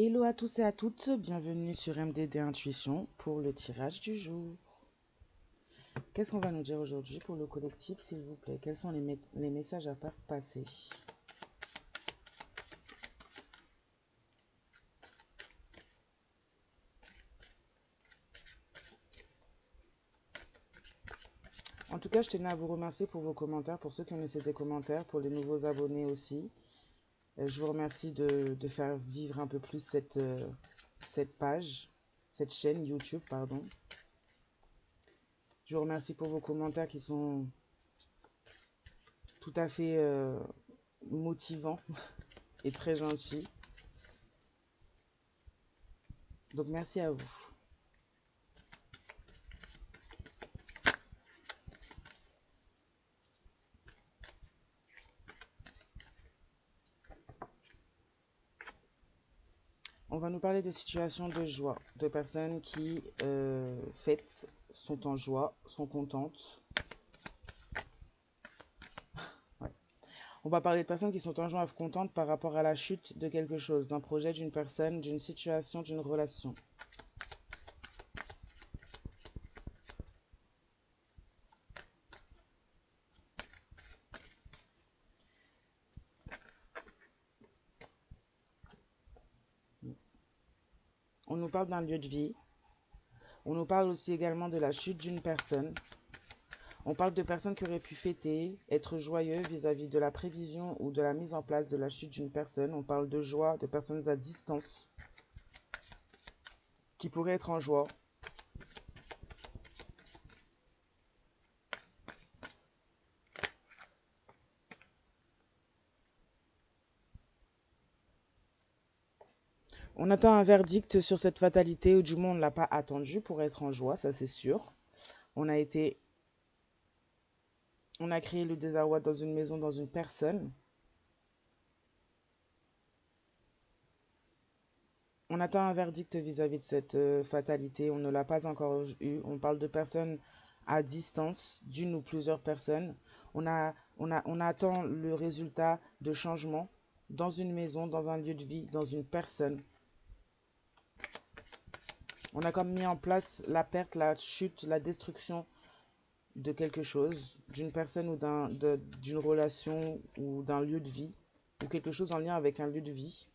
Hello à tous et à toutes, bienvenue sur MDD Intuition pour le tirage du jour. Qu'est-ce qu'on va nous dire aujourd'hui pour le collectif, s'il vous plaît? Quels sont les messages à faire passer? En tout cas, je tenais à vous remercier pour vos commentaires, pour ceux qui ont laissé des commentaires, pour les nouveaux abonnés aussi. Je vous remercie de faire vivre un peu plus cette page, cette chaîne YouTube, pardon. Je vous remercie pour vos commentaires qui sont tout à fait motivants et très gentils. Donc merci à vous. On va nous parler de situations de joie, de personnes qui fêtent, sont en joie, sont contentes. Ouais. On va parler de personnes qui sont en joie, contentes par rapport à la chute de quelque chose, d'un projet, d'une personne, d'une situation, d'une relation. On nous parle d'un lieu de vie. On nous parle aussi également de la chute d'une personne. On parle de personnes qui auraient pu fêter, être joyeux vis-à-vis de la prévision ou de la mise en place de la chute d'une personne. On parle de joie, de personnes à distance qui pourraient être en joie. On attend un verdict sur cette fatalité, ou du moins on ne l'a pas attendu pour être en joie, ça c'est sûr. On a créé le désarroi dans une maison, dans une personne. On attend un verdict vis-à-vis de cette fatalité, on ne l'a pas encore eu. On parle de personnes à distance, d'une ou plusieurs personnes. On attend le résultat de changement dans une maison, dans un lieu de vie, dans une personne. On a comme mis en place la perte, la chute, la destruction de quelque chose, d'une personne ou d'une relation ou d'un lieu de vie, ou quelque chose en lien avec un lieu de vie.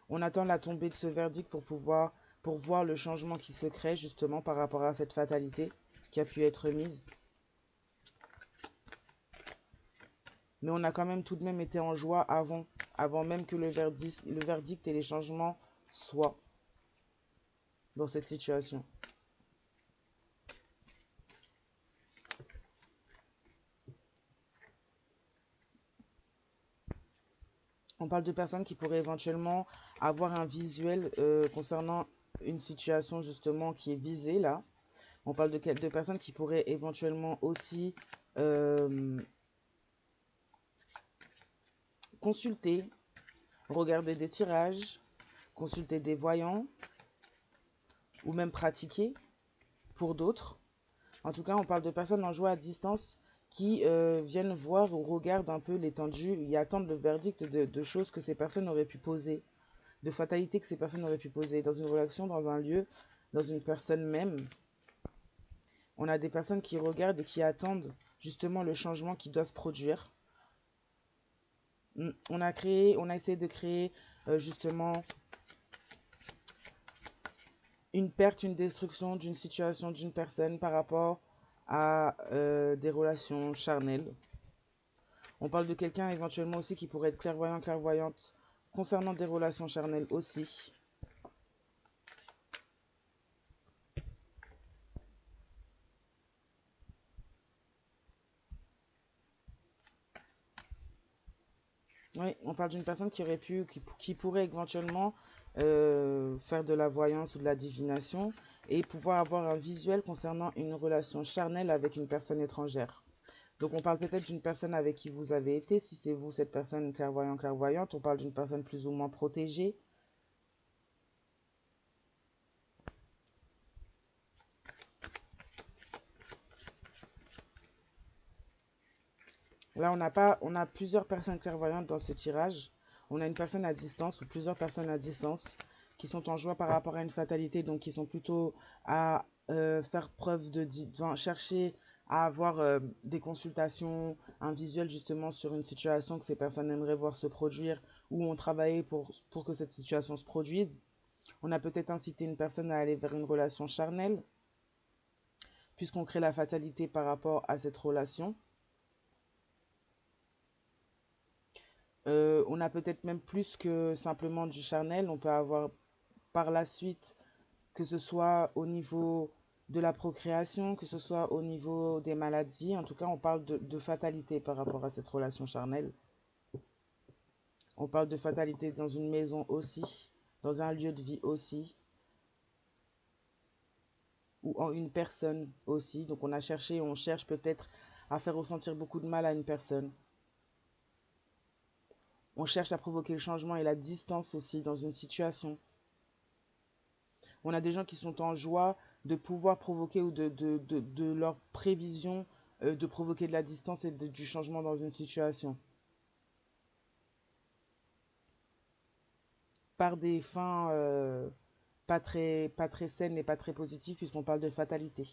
On attend la tombée de ce verdict pour voir le changement qui se crée justement par rapport à cette fatalité qui a pu être mise. Mais on a quand même tout de même été en joie avant même que le verdict et les changements soient dans cette situation. On parle de personnes qui pourraient éventuellement avoir un visuel concernant une situation justement qui est visée là. On parle de personnes qui pourraient éventuellement aussi consulter, regarder des tirages, consulter des voyants ou même pratiquer pour d'autres. En tout cas, on parle de personnes en joie à distance qui viennent voir ou regardent un peu l'étendue et attendent le verdict de choses que ces personnes auraient pu poser, de fatalités que ces personnes auraient pu poser dans une relation, dans un lieu, dans une personne même. On a des personnes qui regardent et qui attendent justement le changement qui doit se produire. On a essayé de créer justement une perte, une destruction d'une situation, d'une personne par rapport à des relations charnelles. On parle de quelqu'un éventuellement aussi qui pourrait être clairvoyant, clairvoyante concernant des relations charnelles aussi. Oui, on parle d'une personne qui pourrait éventuellement faire de la voyance ou de la divination et pouvoir avoir un visuel concernant une relation charnelle avec une personne étrangère. Donc on parle peut-être d'une personne avec qui vous avez été, si c'est vous cette personne clairvoyant, clairvoyante, on parle d'une personne plus ou moins protégée. Là, on a plusieurs personnes clairvoyantes dans ce tirage. On a une personne à distance ou plusieurs personnes à distance qui sont en joie par rapport à une fatalité, donc qui sont plutôt à faire preuve enfin, chercher à avoir des consultations, un visuel justement sur une situation que ces personnes aimeraient voir se produire ou ont travaillé pour que cette situation se produise. On a peut-être incité une personne à aller vers une relation charnelle, puisqu'on crée la fatalité par rapport à cette relation. On a peut-être même plus que simplement du charnel. On peut avoir par la suite, que ce soit au niveau de la procréation, que ce soit au niveau des maladies. En tout cas, on parle de fatalité par rapport à cette relation charnelle. On parle de fatalité dans une maison aussi, dans un lieu de vie aussi, ou en une personne aussi. Donc on a cherché, on cherche peut-être à faire ressentir beaucoup de mal à une personne. On cherche à provoquer le changement et la distance aussi dans une situation. On a des gens qui sont en joie de pouvoir provoquer ou de leur prévision de provoquer de la distance et du changement dans une situation. Par des fins pas très saines et pas très positives puisqu'on parle de fatalité.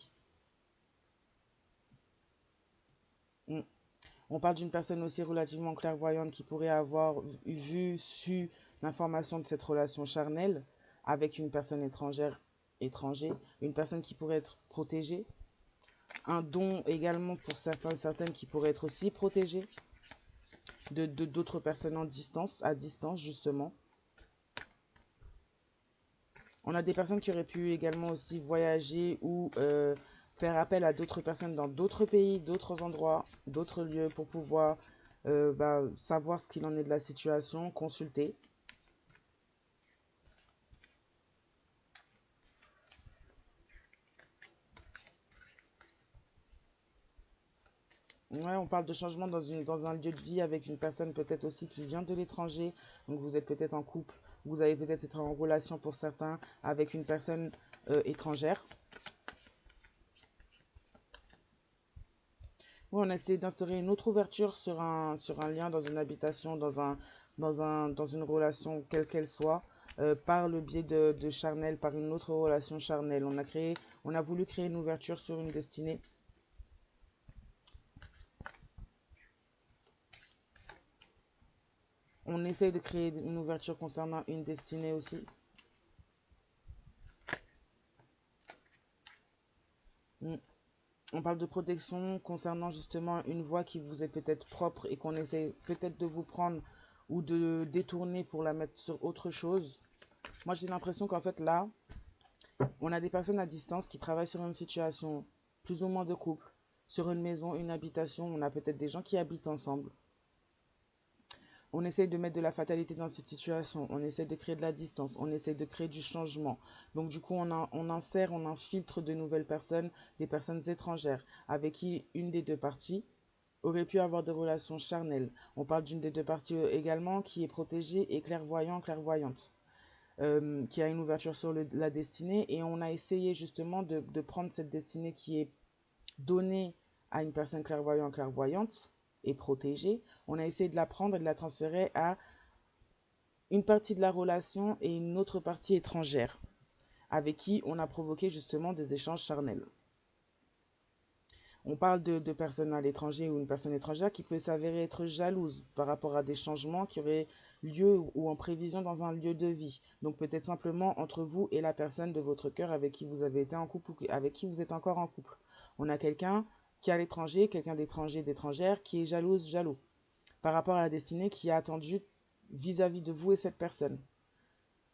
Mm. On parle d'une personne aussi relativement clairvoyante qui pourrait avoir su l'information de cette relation charnelle avec une personne étranger, une personne qui pourrait être protégée, un don également pour certaines qui pourraient être aussi protégées d'autres personnes à distance justement. On a des personnes qui auraient pu également aussi voyager ou faire appel à d'autres personnes dans d'autres pays, d'autres endroits, d'autres lieux pour pouvoir savoir ce qu'il en est de la situation, consulter. Ouais, on parle de changement dans un lieu de vie avec une personne peut-être aussi qui vient de l'étranger. Donc vous êtes peut-être en couple, vous allez peut-être être en relation pour certains avec une personne étrangère. Oui, on a essayé d'instaurer une autre ouverture sur un lien dans une habitation, dans une relation quelle qu'elle soit, par le biais de charnel, par une autre relation charnelle. On a voulu créer une ouverture sur une destinée. On essaye de créer une ouverture concernant une destinée aussi. Mm. On parle de protection concernant justement une voie qui vous est peut-être propre et qu'on essaie peut-être de vous prendre ou de détourner pour la mettre sur autre chose. Moi, j'ai l'impression qu'en fait, là, on a des personnes à distance qui travaillent sur une situation plus ou moins de couple, sur une maison, une habitation. On a peut-être des gens qui habitent ensemble. On essaie de mettre de la fatalité dans cette situation. On essaie de créer de la distance. On essaie de créer du changement. Donc du coup, on infiltre de nouvelles personnes, des personnes étrangères, avec qui une des deux parties aurait pu avoir des relations charnelles. On parle d'une des deux parties également qui est protégée et clairvoyante. Qui a une ouverture sur la destinée et on a essayé justement de prendre cette destinée qui est donnée à une personne clairvoyante et protégée. On a essayé de la prendre et de la transférer à une partie de la relation et une autre partie étrangère avec qui on a provoqué justement des échanges charnels. On parle de personnes à l'étranger ou une personne étrangère qui peut s'avérer être jalouse par rapport à des changements qui auraient lieu ou en prévision dans un lieu de vie. Donc peut-être simplement entre vous et la personne de votre cœur avec qui vous avez été en couple ou avec qui vous êtes encore en couple. On a quelqu'un qui est à l'étranger, quelqu'un d'étrangère qui est jaloux par rapport à la destinée qui a attendu vis-à-vis de vous et cette personne.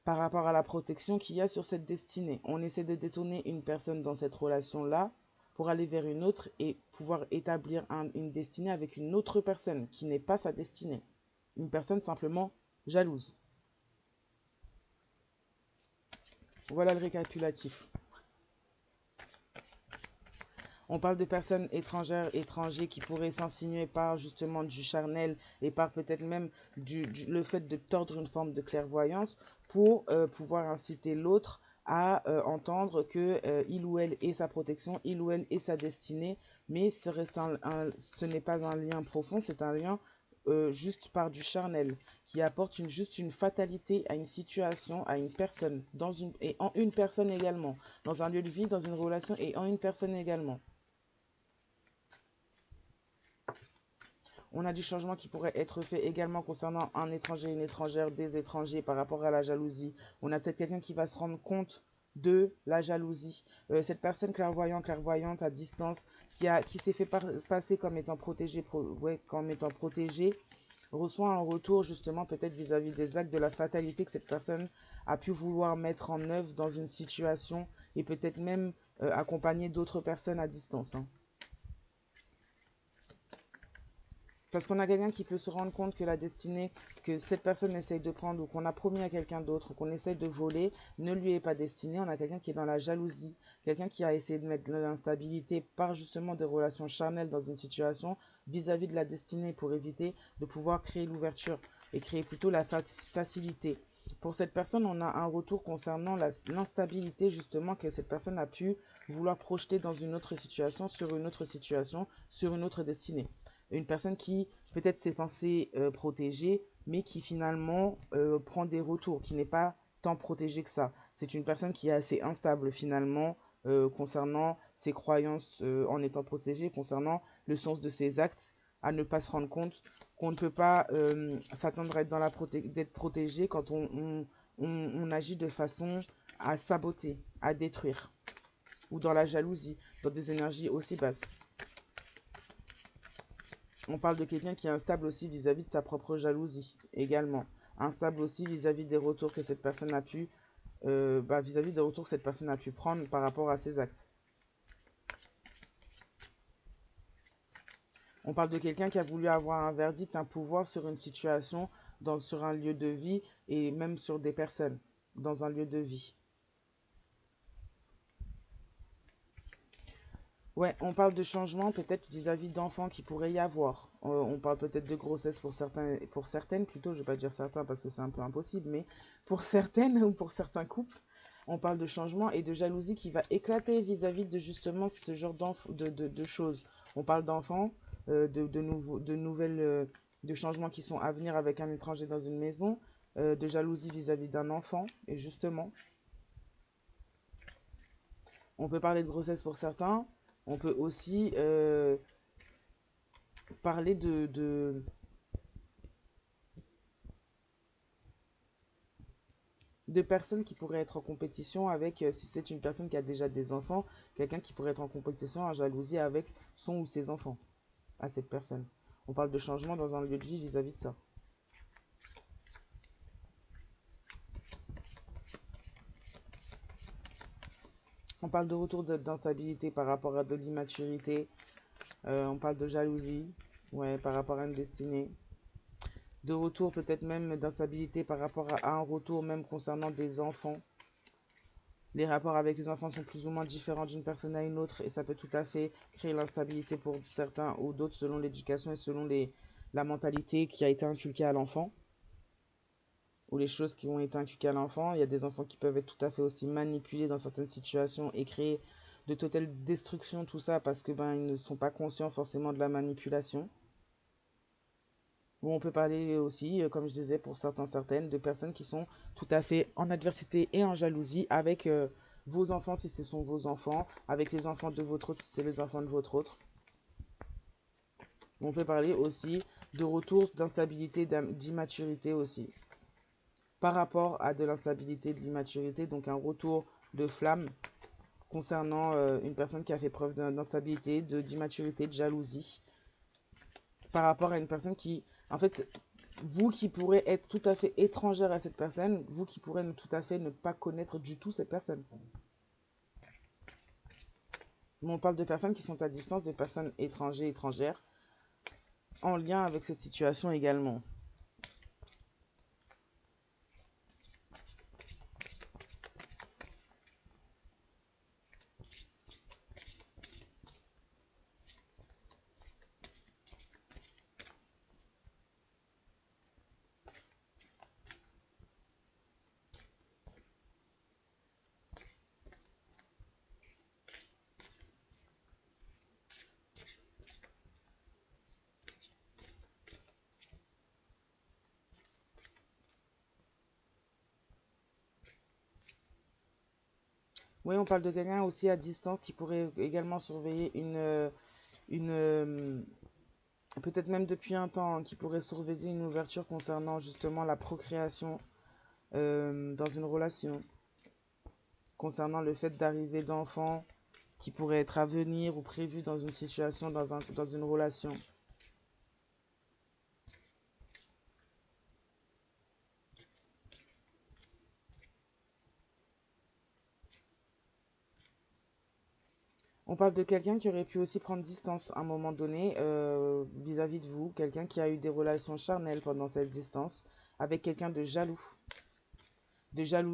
Par rapport à la protection qu'il y a sur cette destinée. On essaie de détourner une personne dans cette relation-là pour aller vers une autre et pouvoir établir une destinée avec une autre personne qui n'est pas sa destinée. Une personne simplement jalouse. Voilà le récapitulatif. On parle de personnes étrangères, étrangers qui pourraient s'insinuer par justement du charnel et par peut-être même le fait de tordre une forme de clairvoyance pour pouvoir inciter l'autre à entendre que il ou elle est sa protection, il ou elle est sa destinée mais ce n'est pas un lien profond, c'est un lien juste par du charnel, qui apporte juste une fatalité à une situation, à une personne, et en une personne également, dans un lieu de vie, dans une relation et en une personne également. On a du changement qui pourrait être fait également concernant un étranger, une étrangère, des étrangers par rapport à la jalousie. On a peut-être quelqu'un qui va se rendre compte de la jalousie. Cette personne clairvoyante à distance qui s'est fait passer comme étant protégée, comme étant protégée, reçoit un retour justement peut-être vis-à-vis des actes de la fatalité que cette personne a pu vouloir mettre en œuvre dans une situation et peut-être même accompagner d'autres personnes à distance. Hein. Parce qu'on a quelqu'un qui peut se rendre compte que la destinée que cette personne essaye de prendre ou qu'on a promis à quelqu'un d'autre ou qu'on essaye de voler ne lui est pas destinée. On a quelqu'un qui est dans la jalousie, quelqu'un qui a essayé de mettre de l'instabilité par justement des relations charnelles dans une situation vis-à-vis de la destinée pour éviter de pouvoir créer l'ouverture et créer plutôt la facilité. Pour cette personne, on a un retour concernant l'instabilité justement que cette personne a pu vouloir projeter dans une autre situation, sur une autre destinée. Une personne qui peut-être s'est pensée protégée, mais qui finalement prend des retours, qui n'est pas tant protégée que ça. C'est une personne qui est assez instable finalement concernant ses croyances en étant protégée, concernant le sens de ses actes, à ne pas se rendre compte qu'on ne peut pas s'attendre à être d'être protégé quand on agit de façon à saboter, à détruire, ou dans la jalousie, dans des énergies aussi basses. On parle de quelqu'un qui est instable aussi vis-à-vis de sa propre jalousie, également. Instable aussi vis-à-vis des retours que cette personne a pu, vis-à-vis des retours que cette personne a pu prendre par rapport à ses actes. On parle de quelqu'un qui a voulu avoir un verdict, un pouvoir sur une situation, sur un lieu de vie et même sur des personnes dans un lieu de vie. Ouais, on parle de changement peut-être vis-à-vis d'enfants qui pourrait y avoir. On parle peut-être de grossesse pour certaines plutôt, je vais pas dire certains parce que c'est un peu impossible, mais pour certaines ou pour certains couples, on parle de changement et de jalousie qui va éclater vis-à-vis de justement ce genre de choses. On parle d'enfants, de changements qui sont à venir avec un étranger dans une maison, de jalousie vis-à-vis d'un enfant, et justement, on peut parler de grossesse pour certains. On peut aussi parler de personnes qui pourraient être en compétition avec, si c'est une personne qui a déjà des enfants, quelqu'un qui pourrait être en compétition, en jalousie avec son ou ses enfants, à cette personne. On parle de changement dans un lieu de vie vis-à-vis de ça. On parle de retour d'instabilité par rapport à de l'immaturité. On parle de jalousie, ouais, par rapport à une destinée. De retour peut-être même d'instabilité par rapport à un retour même concernant des enfants. Les rapports avec les enfants sont plus ou moins différents d'une personne à une autre et ça peut tout à fait créer l'instabilité pour certains ou d'autres selon l'éducation et selon la mentalité qui a été inculquée à l'enfant ou les choses qui ont été inculquées à l'enfant. Il y a des enfants qui peuvent être tout à fait aussi manipulés dans certaines situations et créer de totales destructions, tout ça parce que ils ne sont pas conscients forcément de la manipulation. Ou on peut parler aussi, comme je disais, pour certaines, de personnes qui sont tout à fait en adversité et en jalousie avec vos enfants si ce sont vos enfants, avec les enfants de votre autre si c'est les enfants de votre autre. On peut parler aussi de retour d'instabilité, d'immaturité aussi. Par rapport à de l'instabilité, de l'immaturité, donc un retour de flamme concernant une personne qui a fait preuve d'instabilité, d'immaturité, de jalousie. Par rapport à une personne qui, en fait, vous qui pourrez être tout à fait étrangère à cette personne, vous qui pourrez tout à fait ne pas connaître du tout cette personne. Mais on parle de personnes qui sont à distance, de personnes étrangères, en lien avec cette situation également. Oui, on parle de quelqu'un aussi à distance qui pourrait également surveiller une peut-être même depuis un temps, hein, qui pourrait surveiller une ouverture concernant justement la procréation dans une relation, concernant le fait d'arriver d'enfants qui pourraient être à venir ou prévus dans une situation, dans une relation. On parle de quelqu'un qui aurait pu aussi prendre distance à un moment donné vis-à-vis de vous, quelqu'un qui a eu des relations charnelles pendant cette distance, avec quelqu'un de jaloux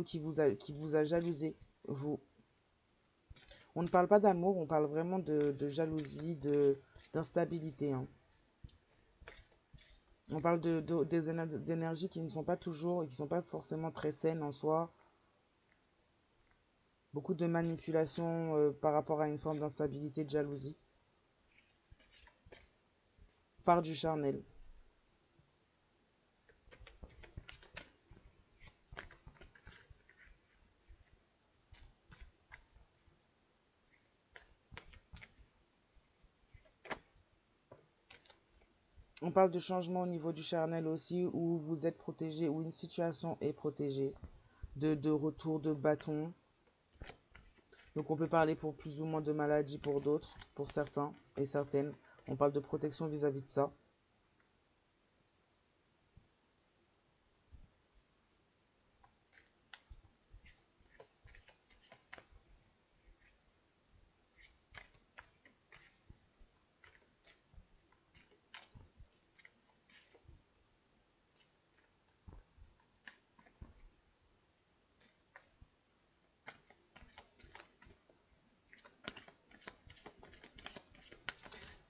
qui vous a jalousé, vous. On ne parle pas d'amour, on parle vraiment de jalousie, d'instabilité, hein. On parle d'énergies qui ne sont pas toujours et qui ne sont pas forcément très saines en soi. Beaucoup de manipulation par rapport à une forme d'instabilité, de jalousie, par du charnel. On parle de changement au niveau du charnel aussi, où vous êtes protégé, où une situation est protégée, de retour de bâton. Donc on peut parler pour plus ou moins de maladies pour d'autres, pour certains et certaines. On parle de protection vis-à-vis de ça.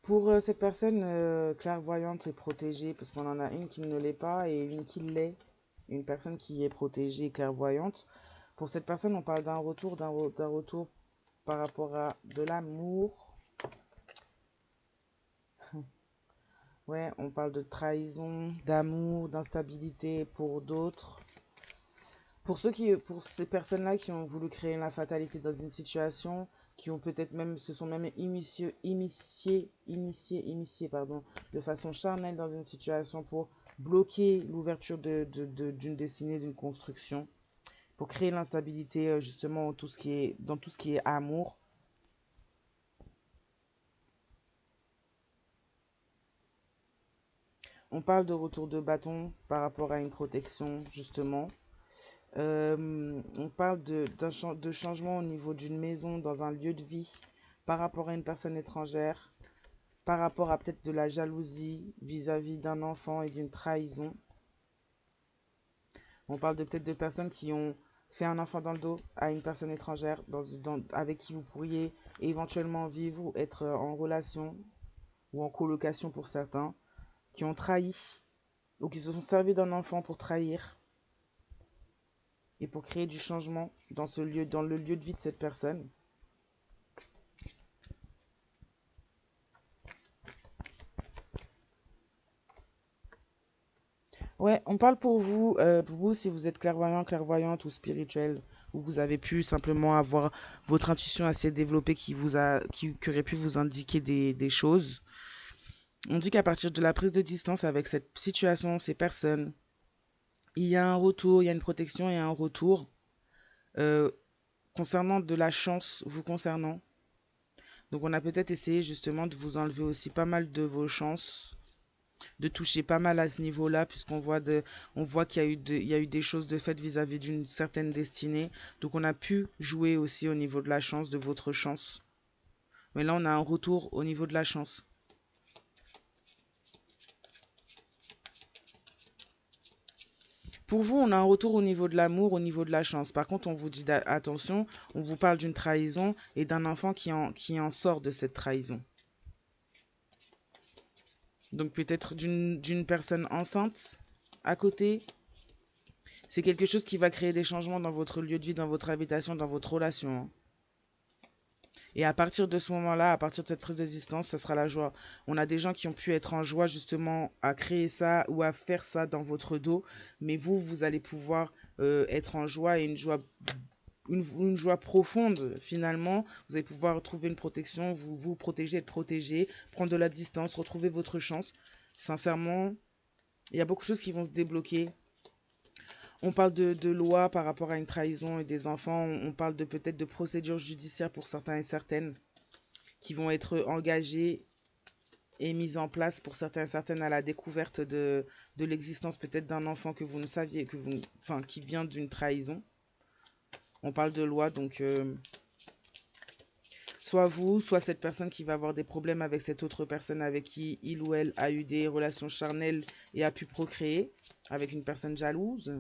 Pour cette personne clairvoyante et protégée, parce qu'on en a une qui ne l'est pas et une qui l'est, une personne qui est protégée, clairvoyante. Pour cette personne, on parle d'un retour, d'un retour par rapport à de l'amour. Ouais, on parle de trahison, d'amour, d'instabilité pour d'autres. Pour ces personnes-là qui ont voulu créer la fatalité dans une situation, qui ont peut-être même, se sont même initiés, pardon, de façon charnelle dans une situation pour bloquer l'ouverture d'une destinée, d'une construction, pour créer l'instabilité justement dans tout ce qui est amour. On parle de retour de bâton par rapport à une protection, justement. On parle de changement au niveau d'une maison, dans un lieu de vie, par rapport à une personne étrangère, par rapport à peut-être de la jalousie vis-à-vis d'un enfant et d'une trahison. On parle de peut-être de personnes qui ont fait un enfant dans le dos à une personne étrangère avec qui vous pourriez éventuellement vivre ou être en relation ou en colocation pour certains, qui ont trahi ou qui se sont servis d'un enfant pour trahir et pour créer du changement dans ce lieu, dans le lieu de vie de cette personne. Ouais, on parle pour vous si vous êtes clairvoyant, clairvoyante ou spirituel, ou vous avez pu simplement avoir votre intuition assez développée qui aurait pu vous indiquer des choses. On dit qu'à partir de la prise de distance avec cette situation, ces personnes, il y a un retour, il y a une protection et un retour euh, concernant de la chance vous concernant. Donc on a peut-être essayé justement de vous enlever aussi pas mal de vos chances, de toucher pas mal à ce niveau-là, puisqu'on voit on voit il y a eu des choses de faites vis-à-vis d'une certaine destinée. Donc on a pu jouer aussi au niveau de la chance, de votre chance. Mais là, on a un retour au niveau de la chance. Pour vous, on a un retour au niveau de l'amour, au niveau de la chance. Par contre, on vous dit attention, on vous parle d'une trahison et d'un enfant qui en sort de cette trahison. Donc peut-être d'une personne enceinte à côté. C'est quelque chose qui va créer des changements dans votre lieu de vie, dans votre habitation, dans votre relation, hein. Et à partir de ce moment-là, à partir de cette prise de distance, ça sera la joie. On a des gens qui ont pu être en joie justement à créer ça ou à faire ça dans votre dos. Mais vous allez pouvoir être en joie et une joie une joie profonde finalement. Vous allez pouvoir trouver une protection, vous protéger, être protégé, prendre de la distance, retrouver votre chance. Sincèrement, il y a beaucoup de choses qui vont se débloquer. On parle de loi par rapport à une trahison et des enfants. On parle de peut-être de procédures judiciaires pour certains et certaines qui vont être engagées et mises en place pour certains et certaines à la découverte de l'existence peut-être d'un enfant que vous ne saviez, enfin, qui vient d'une trahison. On parle de loi, donc soit vous, soit cette personne qui va avoir des problèmes avec cette autre personne avec qui il ou elle a eu des relations charnelles et a pu procréer avec une personne jalouse.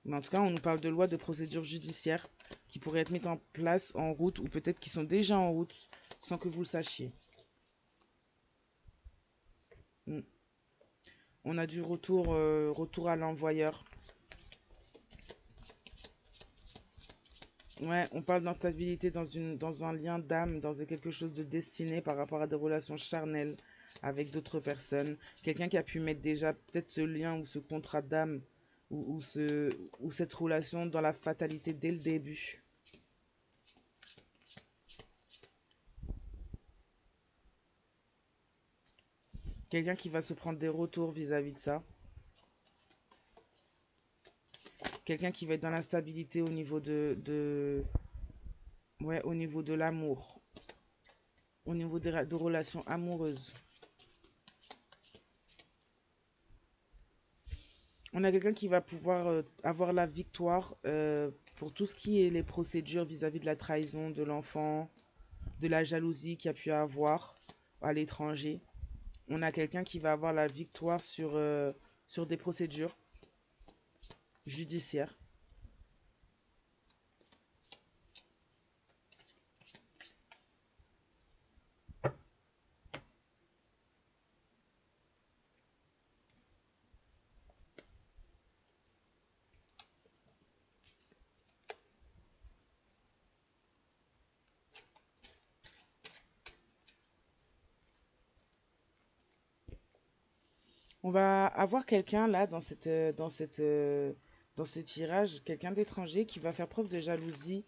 Mais en tout cas, on nous parle de lois, de procédures judiciaires qui pourraient être mises en place, en route, ou peut-être qui sont déjà en route sans que vous le sachiez. Mm. On a du retour à l'envoyeur. Ouais, on parle d'instabilité dans un lien d'âme, dans quelque chose de destiné par rapport à des relations charnelles avec d'autres personnes. Quelqu'un qui a pu mettre déjà peut-être ce lien ou ce contrat d'âme ou cette relation dans la fatalité dès le début. Quelqu'un qui va se prendre des retours vis-à-vis de ça. Quelqu'un qui va être dans l'instabilité au niveau ouais, au niveau de l'amour. Au niveau de relations amoureuses. On a quelqu'un qui va pouvoir avoir la victoire pour tout ce qui est les procédures vis-à-vis de la trahison de l'enfant, de la jalousie qu'il y a pu avoir à l'étranger. On a quelqu'un qui va avoir la victoire sur des procédures judiciaires. On va avoir quelqu'un là dans ce tirage, quelqu'un d'étranger qui va faire preuve de jalousie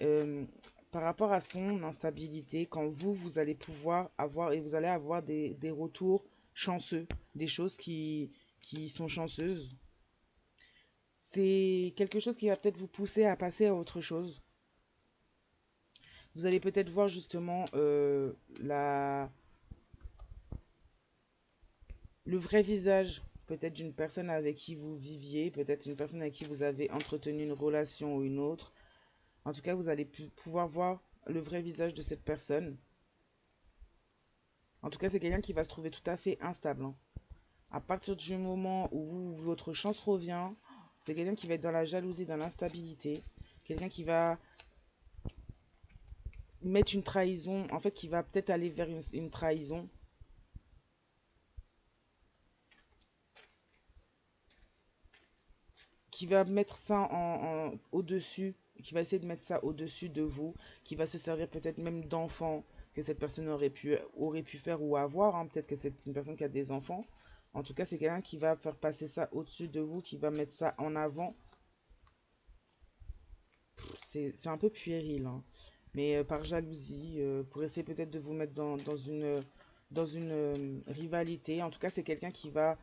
euh, par rapport à son instabilité. Quand vous allez pouvoir avoir et vous allez avoir des retours chanceux, des choses qui sont chanceuses. C'est quelque chose qui va peut-être vous pousser à passer à autre chose. Vous allez peut-être voir justement le vrai visage peut-être d'une personne avec qui vous viviez, peut-être une personne avec qui vous avez entretenu une relation ou une autre. En tout cas, vous allez pouvoir voir le vrai visage de cette personne. En tout cas, c'est quelqu'un qui va se trouver tout à fait instable, hein. À partir du moment où votre chance revient, c'est quelqu'un qui va être dans la jalousie, dans l'instabilité. Quelqu'un qui va mettre une trahison, en fait, qui va peut-être aller vers une trahison. Qui va mettre ça au-dessus, qui va essayer de mettre ça au-dessus de vous, qui va se servir peut-être même d'enfants que cette personne aurait pu faire ou avoir, hein. Peut-être que c'est une personne qui a des enfants. En tout cas, c'est quelqu'un qui va faire passer ça au-dessus de vous, qui va mettre ça en avant. C'est un peu puéril, hein. Mais par jalousie, pour essayer peut-être de vous mettre dans une rivalité. En tout cas, c'est quelqu'un qui va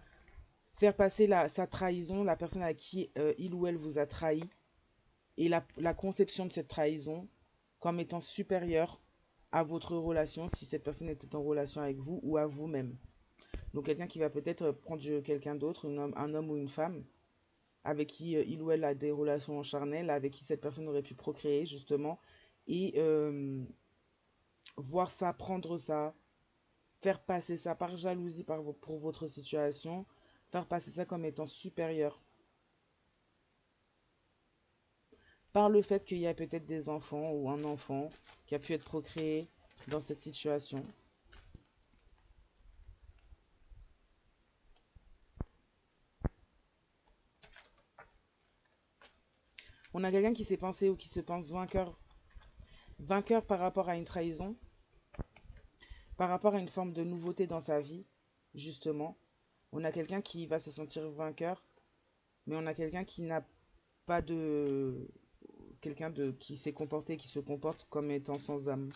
faire passer sa trahison, la personne à qui il ou elle vous a trahi, et la conception de cette trahison comme étant supérieure à votre relation si cette personne était en relation avec vous ou à vous-même. Donc quelqu'un qui va peut-être prendre quelqu'un d'autre, un homme ou une femme, avec qui il ou elle a des relations charnelles, avec qui cette personne aurait pu procréer justement, et voir ça, prendre ça, faire passer ça par jalousie pour votre situation, faire passer ça comme étant supérieur par le fait qu'il y a peut-être des enfants ou un enfant qui a pu être procréé dans cette situation. On a quelqu'un qui s'est pensé ou qui se pense vainqueur par rapport à une trahison, par rapport à une forme de nouveauté dans sa vie, justement. On a quelqu'un qui va se sentir vainqueur, mais on a quelqu'un qui n'a pas de quelqu'un qui s'est comporté, qui se comporte comme étant sans âme.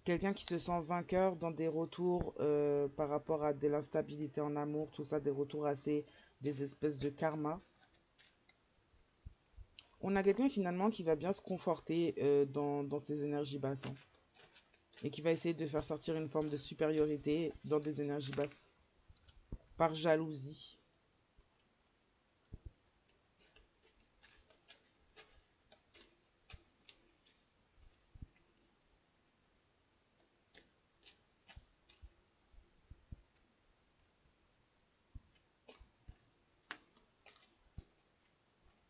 Quelqu'un qui se sent vainqueur dans des retours par rapport à de l'instabilité en amour, tout ça, des retours assez, des espèces de karma. On a quelqu'un finalement qui va bien se conforter dans ses énergies basses, hein, et qui va essayer de faire sortir une forme de supériorité dans des énergies basses, par jalousie.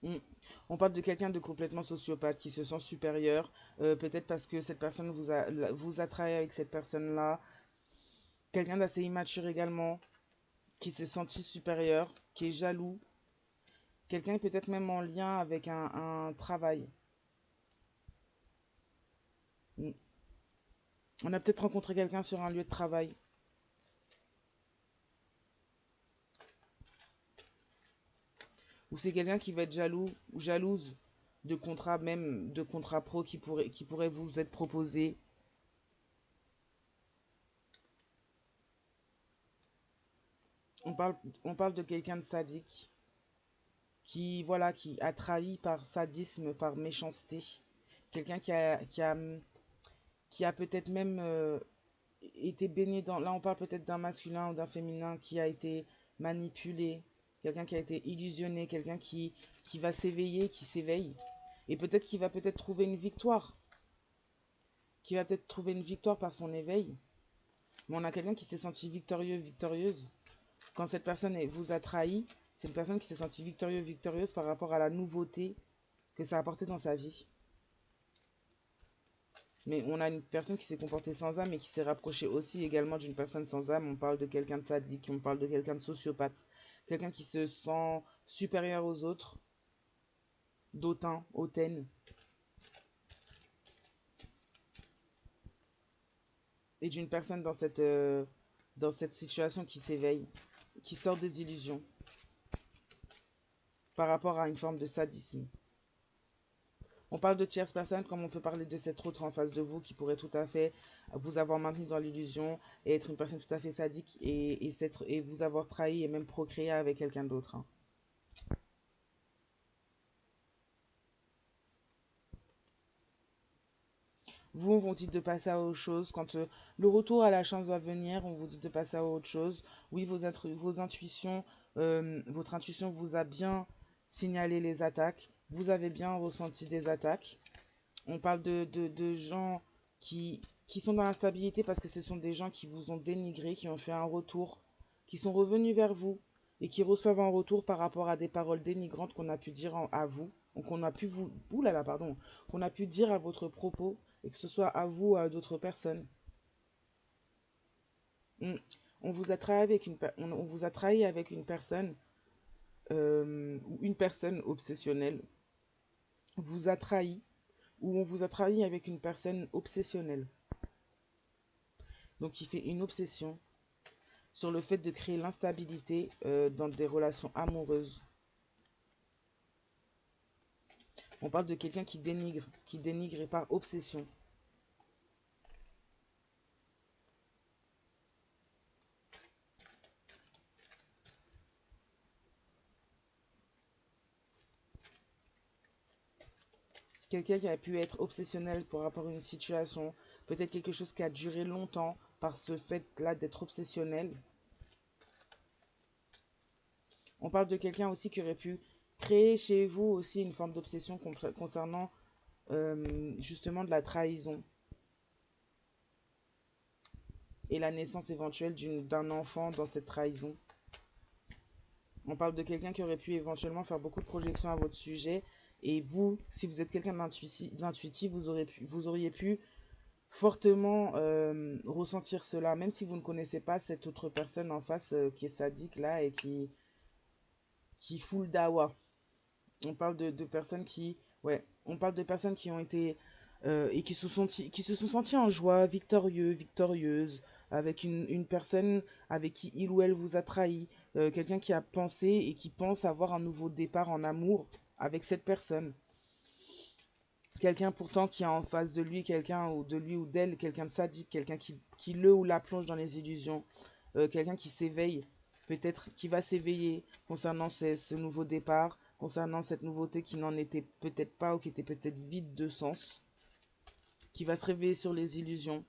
Mm. On parle de quelqu'un de complètement sociopathe qui se sent supérieur, peut-être parce que cette personne vous a travaillé avec cette personne-là. Quelqu'un d'assez immature également, qui se sentit supérieur, qui est jaloux. Quelqu'un peut-être même en lien avec un travail. Mm. On a peut-être rencontré quelqu'un sur un lieu de travail. Ou c'est quelqu'un qui va être jaloux ou jalouse de contrats, même de contrats pro qui pourraient vous être proposés. On parle, on parle de quelqu'un de sadique qui, voilà, qui a trahi par sadisme, par méchanceté. Quelqu'un qui a peut-être même été baigné dans... Là, on parle peut-être d'un masculin ou d'un féminin qui a été manipulé. Quelqu'un qui a été illusionné. Quelqu'un qui va s'éveiller, qui s'éveille. Et peut-être qu'il va peut-être trouver une victoire. Qui va peut-être trouver une victoire par son éveil. Mais on a quelqu'un qui s'est senti victorieux, victorieuse. Quand cette personne vous a trahi, c'est une personne qui s'est sentie victorieuse, victorieuse par rapport à la nouveauté que ça a apporté dans sa vie. Mais on a une personne qui s'est comportée sans âme et qui s'est rapprochée aussi également d'une personne sans âme. On parle de quelqu'un de sadique, on parle de quelqu'un de sociopathe. Quelqu'un qui se sent supérieur aux autres, d'autant, hautaine. Et d'une personne dans cette situation qui s'éveille, qui sort des illusions par rapport à une forme de sadisme. On parle de tierce personne comme on peut parler de cette autre en face de vous qui pourrait tout à fait vous avoir maintenu dans l'illusion et être une personne tout à fait sadique et vous avoir trahi et même procréé avec quelqu'un d'autre, hein. Vous, on vous dit de passer à autre chose. Quand le retour à la chance va venir, on vous dit de passer à autre chose. Oui, vos intuitions, votre intuition vous a bien signalé les attaques. Vous avez bien ressenti des attaques. On parle de gens qui sont dans l'instabilité parce que ce sont des gens qui vous ont dénigré, qui ont fait un retour, qui sont revenus vers vous et qui reçoivent un retour par rapport à des paroles dénigrantes qu'on a pu dire à vous, ou qu'on a pu vous, oulala, pardon, qu'on a pu dire à votre propos, et que ce soit à vous ou à d'autres personnes. Mm. On vous a trahi avec on vous a trahi avec une personne, ou une personne obsessionnelle vous a trahi, ou on vous a trahi avec une personne obsessionnelle. Donc qui fait une obsession sur le fait de créer l'instabilité dans des relations amoureuses. On parle de quelqu'un qui dénigre et par obsession. Quelqu'un qui a pu être obsessionnel par rapport à une situation, peut-être quelque chose qui a duré longtemps par ce fait-là d'être obsessionnel. On parle de quelqu'un aussi qui aurait pu créer chez vous aussi une forme d'obsession concernant justement de la trahison et la naissance éventuelle d'un enfant dans cette trahison. On parle de quelqu'un qui aurait pu éventuellement faire beaucoup de projections à votre sujet. Et vous, si vous êtes quelqu'un d'intuitif, vous auriez pu fortement ressentir cela, même si vous ne connaissez pas cette autre personne en face qui est sadique là et qui fout le dawa. On parle de personnes qui, ouais, on parle de personnes qui ont été et qui se sont senties en joie, victorieuses, avec une personne avec qui il ou elle vous a trahi, quelqu'un qui a pensé et qui pense avoir un nouveau départ en amour avec cette personne. Quelqu'un pourtant qui a en face de lui, quelqu'un ou de lui ou d'elle, quelqu'un de sadique, quelqu'un qui le ou la plonge dans les illusions, quelqu'un qui s'éveille, peut-être qui va s'éveiller concernant ce nouveau départ, concernant cette nouveauté qui n'en était peut-être pas ou qui était peut-être vide de sens, qui va se réveiller sur les illusions,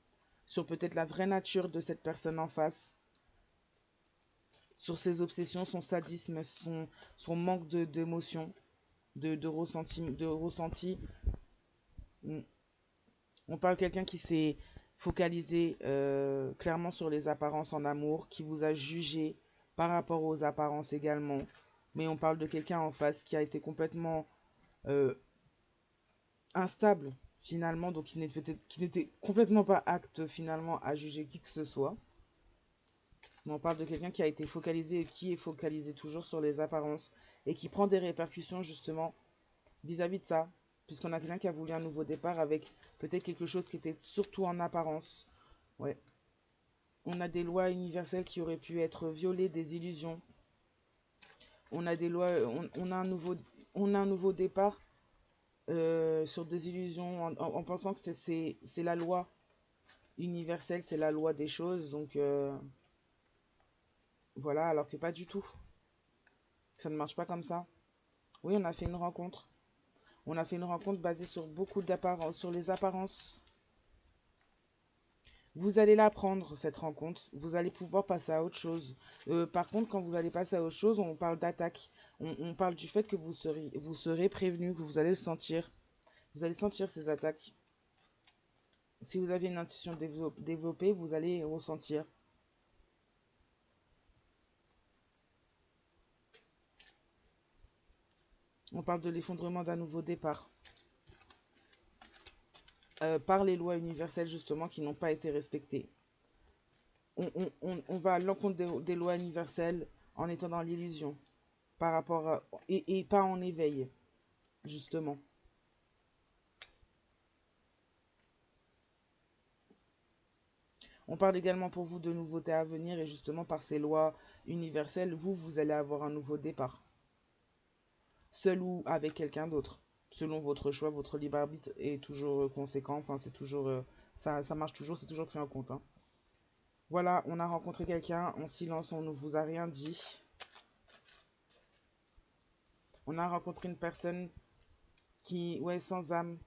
sur peut-être la vraie nature de cette personne en face, sur ses obsessions, son sadisme, son manque d'émotion, de ressenti. On parle de quelqu'un qui s'est focalisé clairement sur les apparences en amour, qui vous a jugé par rapport aux apparences également. Mais on parle de quelqu'un en face qui a été complètement euh, instable finalement, donc qui n'était complètement pas apte finalement à juger qui que ce soit. Mais on parle de quelqu'un qui a été focalisé et qui est focalisé toujours sur les apparences et qui prend des répercussions justement vis-à-vis de ça, puisqu'on a quelqu'un qui a voulu un nouveau départ avec peut-être quelque chose qui était surtout en apparence. Ouais. On a des lois universelles qui auraient pu être violées, des illusions. On a des lois, on a un nouveau départ sur des illusions en pensant que c'est la loi universelle, c'est la loi des choses. Donc voilà, alors que pas du tout. Ça ne marche pas comme ça. Oui, on a fait une rencontre. On a fait une rencontre basée sur beaucoup d'apparences, sur les apparences. Vous allez l'apprendre, cette rencontre. Vous allez pouvoir passer à autre chose. Par contre, quand vous allez passer à autre chose, on parle d'attaque. On parle du fait que vous serez prévenu, que vous allez le sentir. Vous allez sentir ces attaques. Si vous avez une intuition développée, vous allez ressentir. On parle de l'effondrement d'un nouveau départ. Par les lois universelles, justement, qui n'ont pas été respectées. On va à l'encontre des lois universelles en étant dans l'illusion. Par rapport à, et pas en éveil, justement. On parle également pour vous de nouveautés à venir et justement par ces lois universelles, vous allez avoir un nouveau départ. Seul ou avec quelqu'un d'autre. Selon votre choix, votre libre arbitre est toujours conséquent. Enfin, c'est toujours, ça marche toujours, c'est toujours pris en compte, hein. Voilà, on a rencontré quelqu'un en silence, on ne vous a rien dit. On a rencontré une personne qui, ouais, sans âme,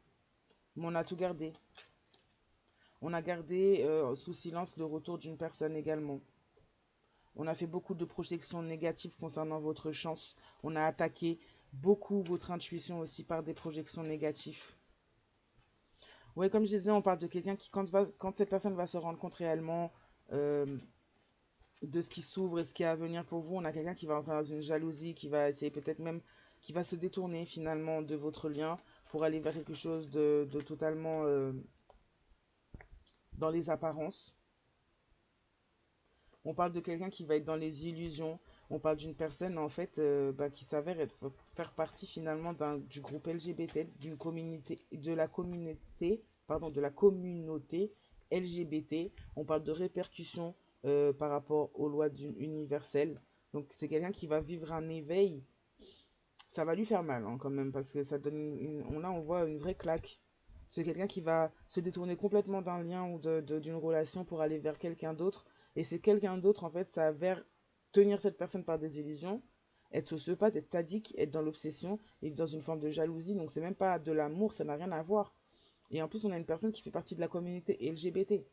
mais on a tout gardé. On a gardé sous silence le retour d'une personne également. On a fait beaucoup de projections négatives concernant votre chance. On a attaqué beaucoup votre intuition aussi par des projections négatives. Ouais, comme je disais, on parle de quelqu'un qui, quand cette personne va se rendre compte réellement euh, de ce qui s'ouvre et ce qui est à venir pour vous, on a quelqu'un qui va entrer dans une jalousie, qui va essayer peut-être même, qui va se détourner finalement de votre lien pour aller vers quelque chose de totalement dans les apparences. On parle de quelqu'un qui va être dans les illusions. On parle d'une personne en fait qui s'avère faire partie finalement du groupe LGBT, d'une communauté, de la communauté LGBT. On parle de répercussions par rapport aux lois universelles. Donc c'est quelqu'un qui va vivre un éveil. Ça va lui faire mal hein, quand même parce que ça donne là on voit une vraie claque. C'est quelqu'un qui va se détourner complètement d'un lien ou d'une relation pour aller vers quelqu'un d'autre. Et c'est quelqu'un d'autre, en fait, ça avère tenir cette personne par des illusions, être sociopathe, être sadique, être dans l'obsession et dans une forme de jalousie. Donc c'est même pas de l'amour, ça n'a rien à voir. Et en plus, on a une personne qui fait partie de la communauté LGBT.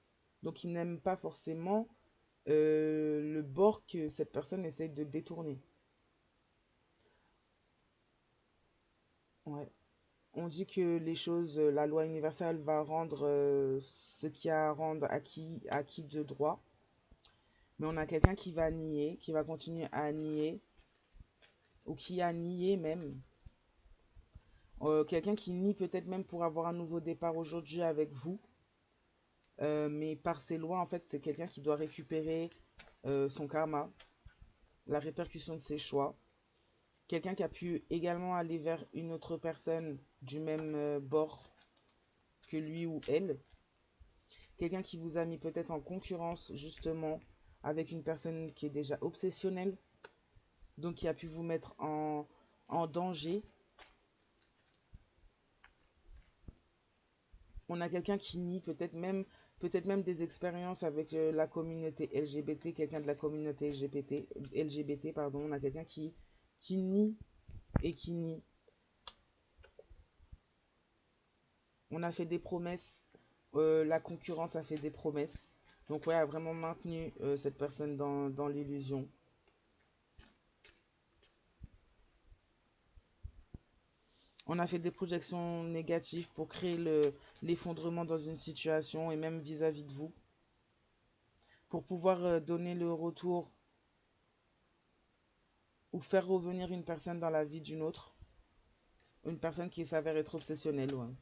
Donc qui n'aime pas forcément le bord que cette personne essaye de détourner. Ouais. On dit que les choses, la loi universelle va rendre ce qu'il y a à rendre acquis de droit. Mais on a quelqu'un qui va nier, qui va continuer à nier, ou qui a nié même. Quelqu'un qui nie peut-être même pour avoir un nouveau départ aujourd'hui avec vous. Mais par ses lois, en fait, c'est quelqu'un qui doit récupérer son karma, la répercussion de ses choix. Quelqu'un qui a pu également aller vers une autre personne du même bord que lui ou elle. quelqu'un qui vous a mis peut-être en concurrence justement avec une personne qui est déjà obsessionnelle, donc qui a pu vous mettre en danger. On a quelqu'un qui nie peut-être même des expériences avec la communauté LGBT, quelqu'un de la communauté LGBT, pardon. On a quelqu'un qui nie et qui nie. On a fait des promesses, la concurrence a fait des promesses. Donc ouais, a vraiment maintenu cette personne dans l'illusion. On a fait des projections négatives pour créer l'effondrement dans une situation et même vis-à-vis de vous. Pour pouvoir donner le retour ou faire revenir une personne dans la vie d'une autre. Une personne qui s'avère être obsessionnelle, ouais.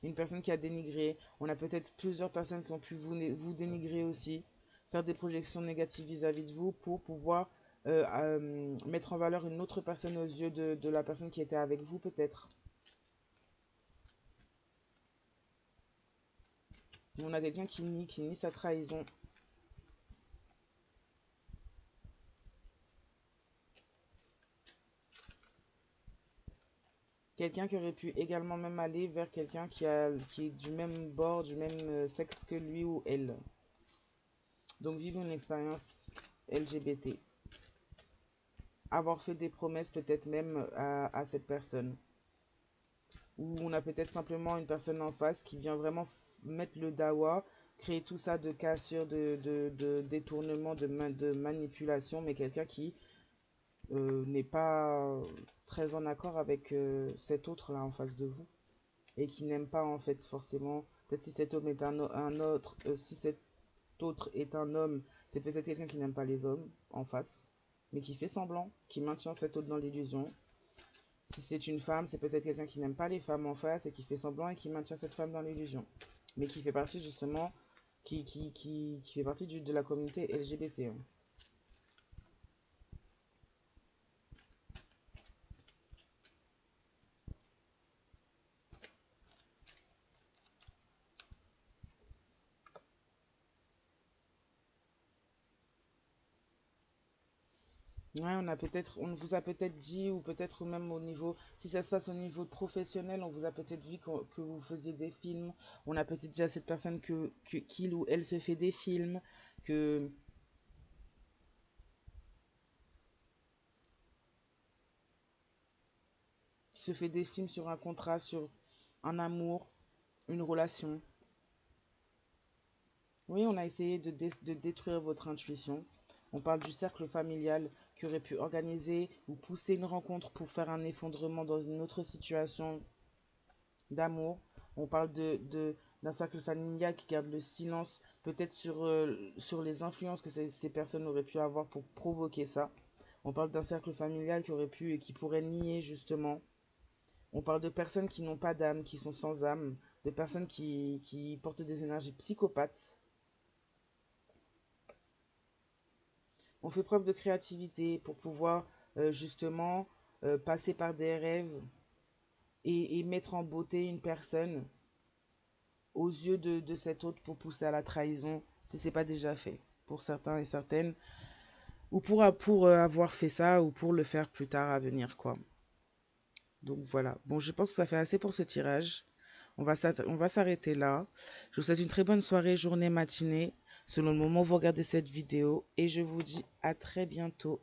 Une personne qui a dénigré. On a peut-être plusieurs personnes qui ont pu vous dénigrer aussi. Faire des projections négatives vis-à-vis de vous pour pouvoir mettre en valeur une autre personne aux yeux de la personne qui était avec vous peut-être. On a quelqu'un qui nie sa trahison. Quelqu'un qui aurait pu également même aller vers quelqu'un qui est du même bord, du même sexe que lui ou elle. Donc vivre une expérience LGBT. Avoir fait des promesses peut-être même à cette personne. Ou on a peut-être simplement une personne en face qui vient vraiment mettre le dawa, créer tout ça de cassure, de détournement, de manipulation, mais quelqu'un qui n'est pas très en accord avec cet autre là en face de vous et qui n'aime pas en fait forcément. Peut-être si cet homme est un autre, si cet autre est un homme, c'est peut-être quelqu'un qui n'aime pas les hommes en face, mais qui fait semblant, qui maintient cet autre dans l'illusion. Si c'est une femme, c'est peut-être quelqu'un qui n'aime pas les femmes en face et qui fait semblant et qui maintient cette femme dans l'illusion, mais qui fait partie justement, qui fait partie de la communauté LGBT. Ouais, on vous a peut-être dit, ou peut-être même au niveau, si ça se passe au niveau professionnel, on vous a peut-être dit que vous faisiez des films. On a peut-être dit à cette personne qu'il ou elle se fait des films, que se fait des films sur un contrat, sur un amour, une relation. Oui, on a essayé de détruire votre intuition. On parle du cercle familial qui aurait pu organiser ou pousser une rencontre pour faire un effondrement dans une autre situation d'amour. On parle d'un cercle familial qui garde le silence, peut-être sur les influences que ces personnes auraient pu avoir pour provoquer ça. On parle d'un cercle familial qui aurait pu et qui pourrait nier justement. On parle de personnes qui n'ont pas d'âme, qui sont sans âme, de personnes qui portent des énergies psychopathes. On fait preuve de créativité pour pouvoir justement passer par des rêves et mettre en beauté une personne aux yeux de cet autre pour pousser à la trahison si c'est pas déjà fait pour certains et certaines, ou pour avoir fait ça ou pour le faire plus tard à venir quoi. Donc voilà, bon, je pense que ça fait assez pour ce tirage. On va s'arrêter là. Je vous souhaite une très bonne soirée, journée, matinée selon le moment où vous regardez cette vidéo et je vous dis à très bientôt.